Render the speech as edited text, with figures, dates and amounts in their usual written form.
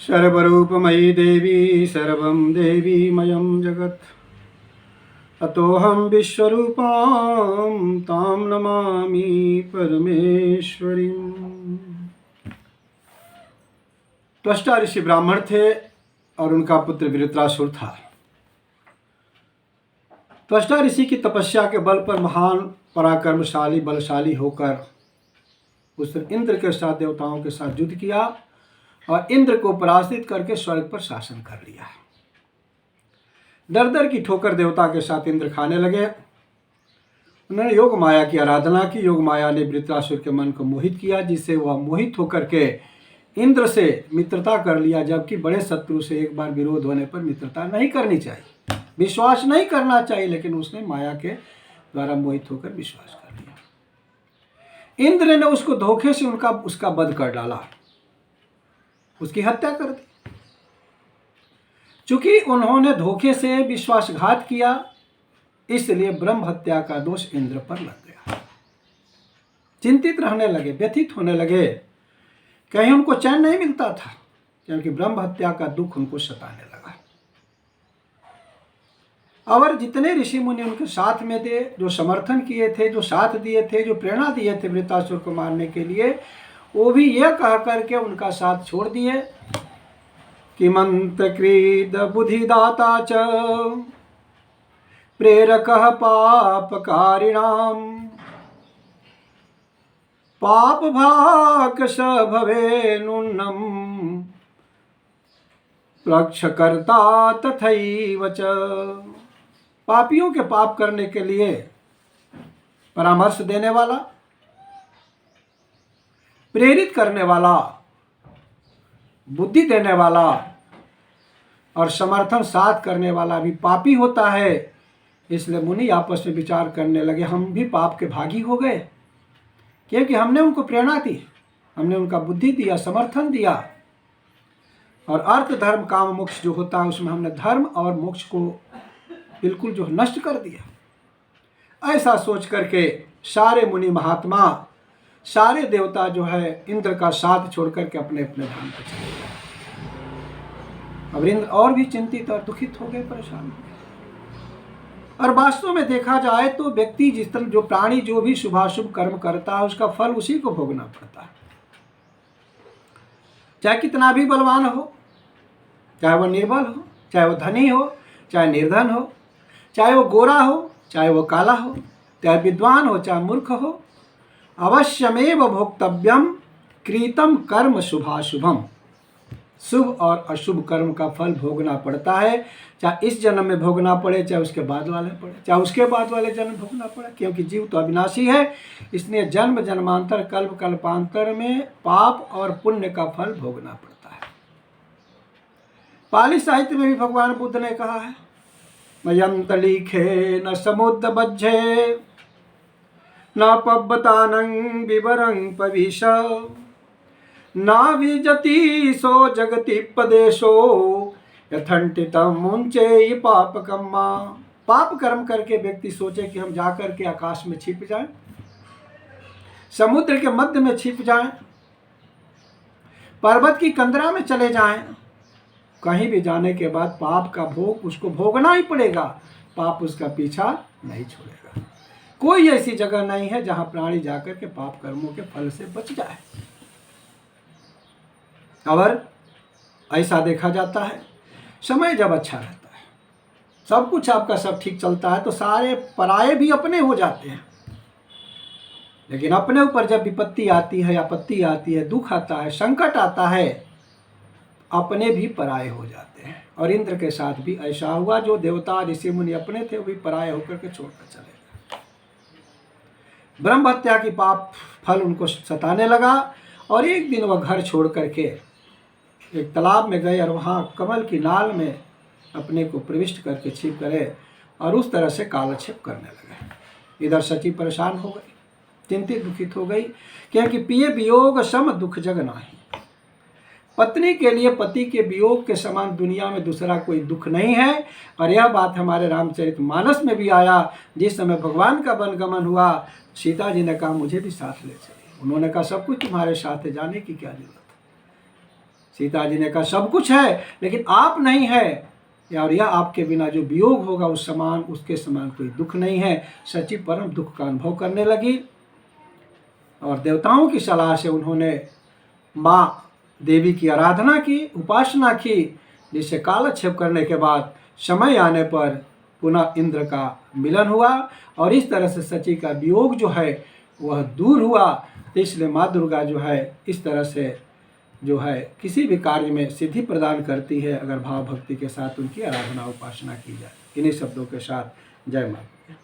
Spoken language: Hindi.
सर्वरूपमयी देवी सर्वं देवीमयं जगत् अतोऽहं विश्वरूपां तां नमामि परमेश्वरीं। त्वष्टा ऋषि ब्राह्मण थे और उनका पुत्र वृत्रासुर था। त्वष्टा ऋषि की तपस्या के बल पर महान पराक्रमशाली बलशाली होकर उसने इंद्र के साथ देवताओं के साथ युद्ध किया और इंद्र को पराजित करके स्वर्ग पर शासन कर लिया। दर दर की ठोकर देवता के साथ इंद्र खाने लगे। उन्होंने योग माया की आराधना की। योग माया ने वृत्रासुर के मन को मोहित किया, जिससे वह मोहित होकर के इंद्र से मित्रता कर लिया, जबकि बड़े शत्रु से एक बार विरोध होने पर मित्रता नहीं करनी चाहिए, विश्वास नहीं करना चाहिए, लेकिन उसने माया के द्वारा मोहित होकर विश्वास कर लिया। इंद्र ने उसको धोखे से उसका वध कर डाला, उसकी हत्या कर दी। चूंकि उन्होंने धोखे से विश्वासघात किया, इसलिए ब्रह्म हत्या का दोष इंद्र पर लग गया। चिंतित रहने लगे, व्यथित होने लगे, कहीं उनको चैन नहीं मिलता था, क्योंकि ब्रह्म हत्या का दुख उनको सताने लगा। और जितने ऋषि मुनि उनके साथ में थे, जो समर्थन किए थे, जो साथ दिए थे, जो प्रेरणा दिए थे वृत्रासुर को मारने के लिए, वो भी यह कह करके उनका साथ छोड़ दिए कि मंत्रकृत बुद्धिदाता च प्रेरकः पापकारिणाम पाप भाग स भवे नुन्नम रक्षकर्ता तथैव च। पापियों के पाप करने के लिए परामर्श देने वाला, प्रेरित करने वाला, बुद्धि देने वाला और समर्थन साथ करने वाला भी पापी होता है। इसलिए मुनि आपस में विचार करने लगे, हम भी पाप के भागी हो गए, क्योंकि हमने उनको प्रेरणा दी, हमने उनका बुद्धि दिया, समर्थन दिया, और अर्थ धर्म काम मोक्ष जो होता है उसमें हमने धर्म और मोक्ष को बिल्कुल जो नष्ट कर दिया। ऐसा सोच करके सारे मुनि महात्मा, सारे देवता जो है इंद्र का साथ छोड़ करके अपने अपने धाम पर चले गए। अब इंद्र और भी चिंतित और दुखित हो गए, परेशान हो गए। और वास्तव में देखा जाए तो व्यक्ति जिस तरह जो प्राणी जो भी शुभाशुभ कर्म करता है, उसका फल उसी को भोगना पड़ता है। चाहे कितना भी बलवान हो, चाहे वह निर्बल हो, चाहे वह धनी हो, चाहे निर्धन हो, चाहे वो गोरा हो, चाहे वो काला हो, चाहे विद्वान हो, चाहे मूर्ख हो, अवश्यमेव भोक्तव्यम कृतम कर्म शुभाशुभम। शुभ और अशुभ कर्म का फल भोगना पड़ता है, चाहे इस जन्म में भोगना पड़े, चाहे उसके बाद वाले पड़े, चाहे उसके बाद वाले जन्म भोगना पड़े, क्योंकि जीव तो अविनाशी है। इसलिए जन्म जन्मांतर कल्प कल्पांतर में पाप और पुण्य का फल भोगना पड़ता है। पाली साहित्य में भी भगवान बुद्ध ने कहा है, मयंत लिखे न समुद्र बज्झे न पब्बतानं विवरं पविश न विजति सो जगति पदेशो यथंटितम मुंचे पापकम्मा। पाप कर्म करके व्यक्ति सोचे कि हम जाकर के आकाश में छिप जाएं, समुद्र के मध्य में छिप जाएं, पर्वत की कंदरा में चले जाएं, कहीं भी जाने के बाद पाप का भोग उसको भोगना ही पड़ेगा, पाप उसका पीछा नहीं छोड़ेगा। कोई ऐसी जगह नहीं है जहां प्राणी जाकर के पाप कर्मों के फल से बच जाए। और ऐसा देखा जाता है, समय जब अच्छा रहता है, सब कुछ आपका सब ठीक चलता है, तो सारे पराये भी अपने हो जाते हैं। लेकिन अपने ऊपर जब विपत्ति आती है, आपत्ति आती है, दुख आता है, संकट आता है, अपने भी पराये हो जाते हैं। और इंद्र के साथ भी ऐसा हुआ, जो देवता ऋषि मुनि अपने थे वो भी पराये होकर के छोड़कर चले गए। ब्रह्म हत्या की पाप फल उनको सताने लगा, और एक दिन वह घर छोड़ करके एक तालाब में गए और वहाँ कमल की नाल में अपने को प्रविष्ट करके छिप करे और उस तरह से कालक्षेप करने लगे। इधर सची परेशान हो गई, चिंतित दुखित हो गई, क्योंकि पिए वियोग सम दुख जग नाही। पत्नी के लिए पति के वियोग के समान दुनिया में दूसरा कोई दुख नहीं है। और यह बात हमारे रामचरितमानस में भी आया। जिस समय भगवान का वनगमन हुआ, सीता जी ने कहा मुझे भी साथ ले चलिए। उन्होंने कहा सब कुछ तुम्हारे साथ है, जाने की क्या जरूरत है। सीता जी ने कहा सब कुछ है लेकिन आप नहीं है, और यह आपके बिना जो वियोग होगा उसके समान कोई दुख नहीं है। सची परम दुख का अनुभव करने लगी और देवताओं की सलाह से उन्होंने माँ देवी की आराधना की, उपासना की, जिससे कालक्षेप करने के बाद समय आने पर पुनः इंद्र का मिलन हुआ और इस तरह से सची का वियोग जो है वह दूर हुआ। इसलिए माँ दुर्गा जो है इस तरह से जो है किसी भी कार्य में सिद्धि प्रदान करती है अगर भाव भक्ति के साथ उनकी आराधना उपासना की जाए। इन्हीं शब्दों के साथ जय माता।